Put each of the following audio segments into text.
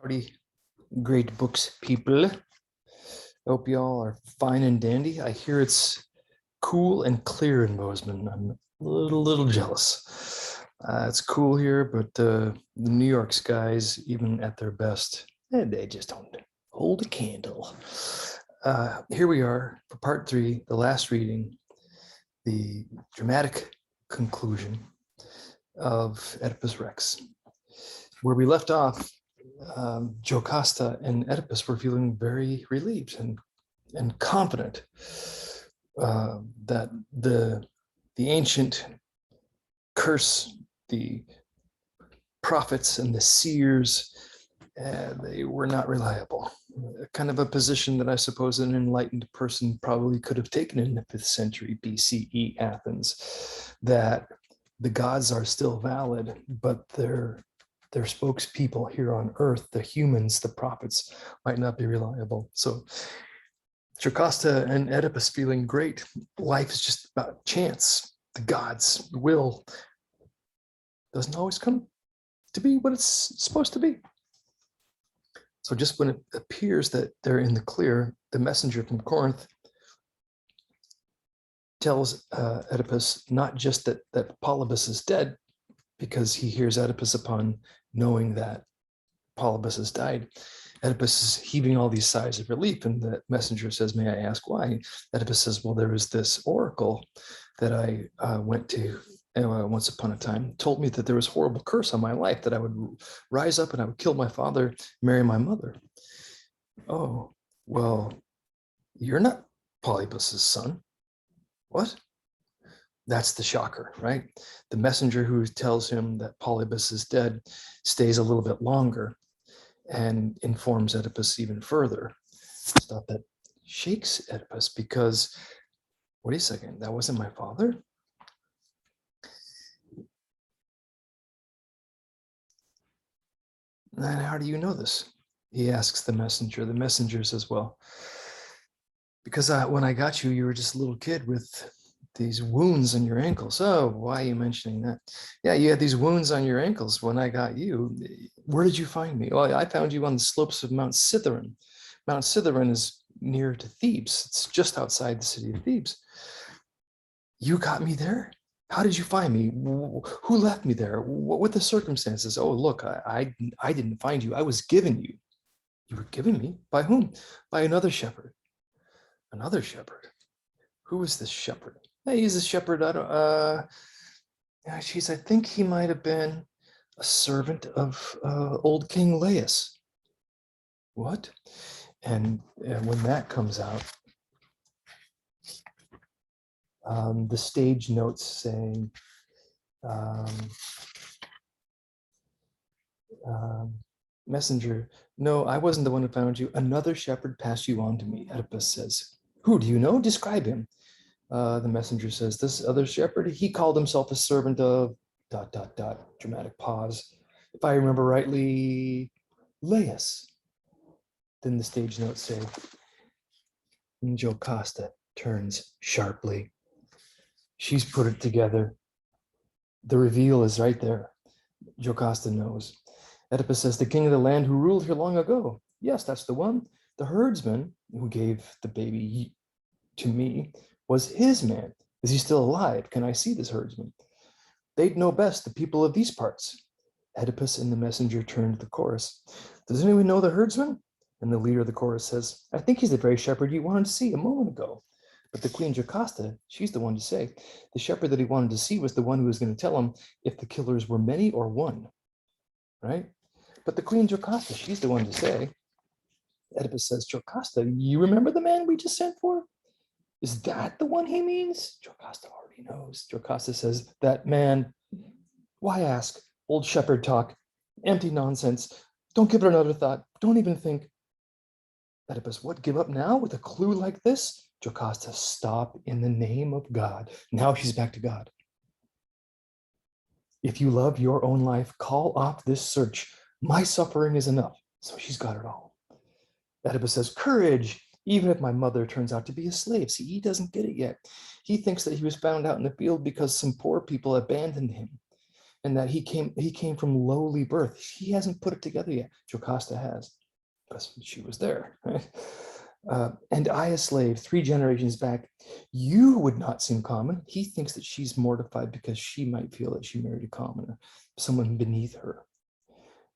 Howdy, great books people. Hope y'all are fine and dandy. I hear it's cool and clear in Bozeman. I'm a little jealous. It's cool here, but the New York skies, even at their best, they just don't hold a candle. Here we are for part 3, the last reading, the dramatic conclusion of Oedipus Rex. Where we left off, Jocasta and Oedipus were feeling very relieved and confident that the ancient curse, the prophets and the seers, they were not reliable. Kind of a position that I suppose an enlightened person probably could have taken in the 5th century BCE Athens, that the gods are still valid, but their spokespeople here on earth, the humans, the prophets, might not be reliable. So Jocasta and Oedipus feeling great. Life is just about chance. The gods' will doesn't always come to be what it's supposed to be. So just when it appears that they're in the clear, the messenger from Corinth tells Oedipus not just that Polybus is dead, because he hears Oedipus upon knowing that Polybus has died. Oedipus is heaving all these sighs of relief, and the messenger says, "May I ask why?" Oedipus says, "Well, there was this oracle that I went to once upon a time, told me that there was horrible curse on my life, that I would rise up and I would kill my father, marry my mother." "Oh, well, you're not Polybus's son." "What?" That's the shocker, right? The messenger who tells him that Polybus is dead stays a little bit longer and informs Oedipus even further. Stuff that shakes Oedipus, because, wait a second, that wasn't my father? And how do you know this? He asks the messenger. The messenger says, "Well, because when I got you, you were just a little kid with these wounds on your ankles." "Oh, why are you mentioning that?" "Yeah, you had these wounds on your ankles when I got you. Where did you find me?" "Well, I found you on the slopes of Mount Cithaeron." Mount Cithaeron is near to Thebes. It's just outside the city of Thebes. "You got me there? How did you find me? Who left me there? What were the circumstances?" "Oh, look, I didn't find you. I was given you." "You were given me? By whom?" "By another shepherd." "Another shepherd? Who is this shepherd?" "Hey, he's a shepherd. I don't, I think he might have been a servant of old King Laius." "What?" And when that comes out, the stage notes saying, messenger, "No, I wasn't the one who found you. Another shepherd passed you on to me." Oedipus says, "Who do you know? Describe him." The messenger says, "This other shepherd, he called himself a servant of ... dramatic pause. If I remember rightly, Laius." Then the stage notes say, Jocasta turns sharply. She's put it together. The reveal is right there. Jocasta knows. Oedipus says, "The king of the land who ruled here long ago." "Yes, that's the one. The herdsman who gave the baby to me was his man. Is he still alive? Can I see this herdsman?" "They'd know best, the people of these parts." Oedipus and the messenger turn to the chorus. "Does anyone know the herdsman?" And the leader of the chorus says, "I think he's the very shepherd you wanted to see a moment ago." But the queen Jocasta, she's the one to say, the shepherd that he wanted to see was the one who was going to tell him if the killers were many or one, right? But the queen Jocasta, she's the one to say. Oedipus says, "Jocasta, you remember the man we just sent for? Is that the one he means?" Jocasta already knows. Jocasta says, "That man, why ask? Old shepherd talk, empty nonsense. Don't give it another thought. Don't even think." Oedipus, "What, give up now with a clue like this?" Jocasta, "Stop in the name of God." Now she's back to God. "If you love your own life, call off this search. My suffering is enough." So she's got it all. Oedipus says, "Courage, even if my mother turns out to be a slave." See, he doesn't get it yet. He thinks that he was found out in the field because some poor people abandoned him. and that he came from lowly birth. He hasn't put it together yet. Jocasta has, because she was there, right? And I, a slave, 3 generations back, you would not seem common. He thinks that she's mortified because she might feel that she married a commoner, someone beneath her.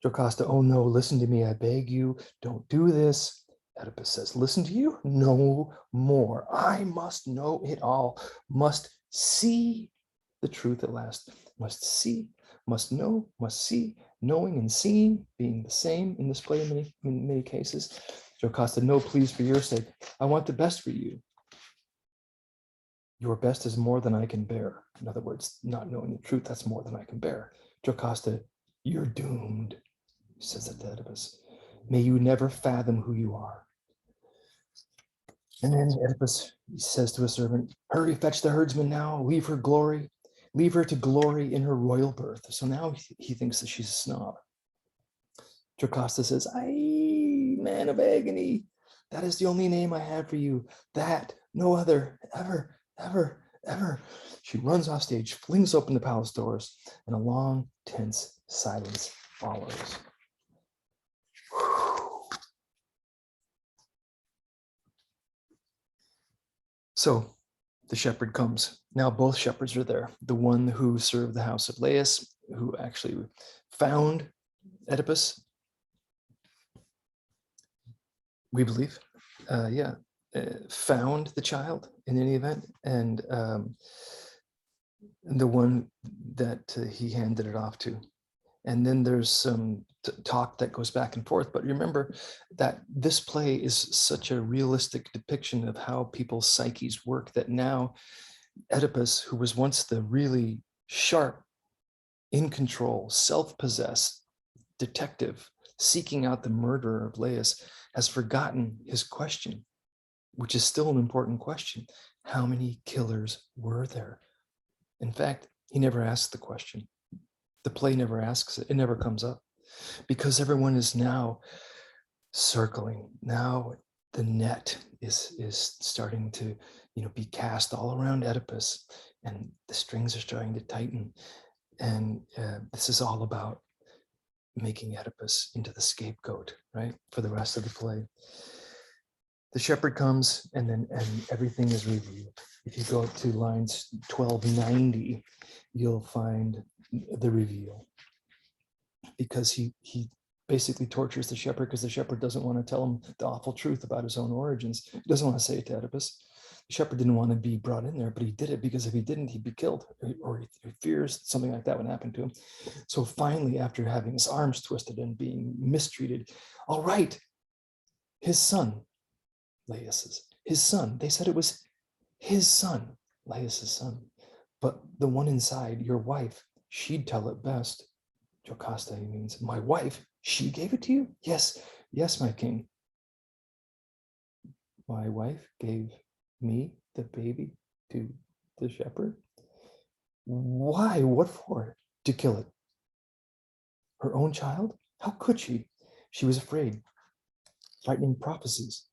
Jocasta, oh no, listen to me, I beg you, don't do this. Oedipus says, listen to you? No more. I must know it all, must see the truth at last, must see, must know, must see, knowing and seeing being the same in this play in many cases. Jocasta, no, please, for your sake, I want the best for you. Your best is more than I can bear. In other words, not knowing the truth, that's more than I can bear. Jocasta, you're doomed, says it to Oedipus. May you never fathom who you are. And then Oedipus says to a servant, hurry, fetch the herdsman now, leave her glory, leave her to glory in her royal birth. So now he thinks that she's a snob. Jocasta says, aye, man of agony, that is the only name I have for you. That, no other, ever, ever, ever. She runs off stage, flings open the palace doors, and a long, tense silence follows. So the shepherd comes. Now both shepherds are there. The one who served the house of Laius, who actually found Oedipus, we believe, found the child in any event, and the one that he handed it off to. And then there's some talk that goes back and forth. But remember that this play is such a realistic depiction of how people's psyches work that now Oedipus, who was once the really sharp, in control, self-possessed detective seeking out the murderer of Laius, has forgotten his question, which is still an important question. How many killers were there? In fact, he never asked the question. The play never asks it. It never comes up because everyone is now circling. Now the net is starting to, be cast all around Oedipus, and the strings are starting to tighten. And this is all about making Oedipus into the scapegoat, right, for the rest of the play. The shepherd comes, and everything is revealed. If you go to lines 1290, you'll find the reveal, because he basically tortures the shepherd because the shepherd doesn't want to tell him the awful truth about his own origins. He doesn't want to say it to Oedipus. The shepherd didn't want to be brought in there, but he did it because if he didn't, he'd be killed, or he fears something like that would happen to him. So finally, after having his arms twisted and being mistreated, all right, his son, Laius's, his son, they said it was his son, Laius's son, but the one inside, your wife, she'd tell it best. Jocasta, he means, my wife, she gave it to you? Yes, yes, my king. My wife gave me the baby to the shepherd? Why? What for? To kill it? Her own child? How could she? She was afraid. Frightening prophecies.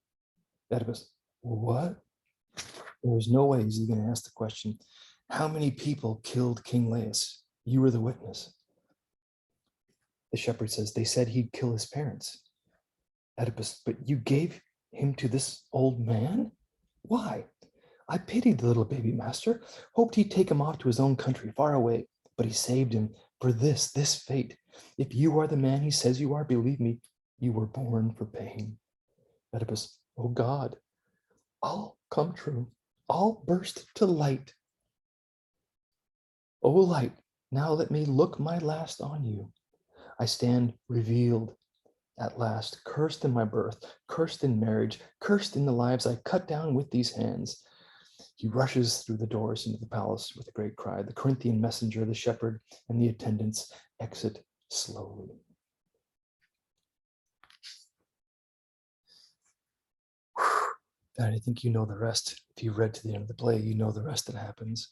Oedipus, what? There's no way he's going to ask the question, how many people killed King Laius? You were the witness. The shepherd says, they said he'd kill his parents. Oedipus, but you gave him to this old man? Why? I pitied the little baby, master, hoped he'd take him off to his own country, far away, but he saved him for this fate. If you are the man he says you are, believe me, you were born for pain. Oedipus, oh God, all come true, all burst to light. O light, now let me look my last on you. I stand revealed at last, cursed in my birth, cursed in marriage, cursed in the lives I cut down with these hands. He rushes through the doors into the palace with a great cry. The Corinthian messenger, the shepherd, and the attendants exit slowly. And I think you know the rest. If you read to the end of the play, you know the rest that happens.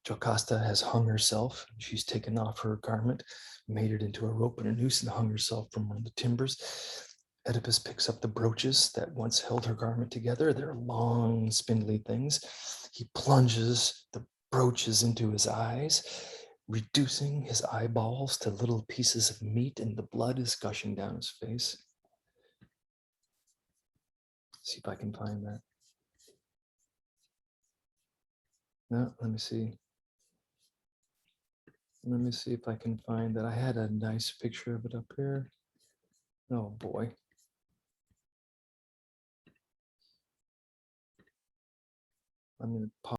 Jocasta has hung herself. She's taken off her garment, made it into a rope and a noose, and hung herself from one of the timbers. Oedipus picks up the brooches that once held her garment together. They're long, spindly things. He plunges the brooches into his eyes. reducing his eyeballs to little pieces of meat, and the blood is gushing down his face. See if I can find that. No, let me see. Let me see if I can find that. I had a nice picture of it up here. Oh boy. I'm going to pause.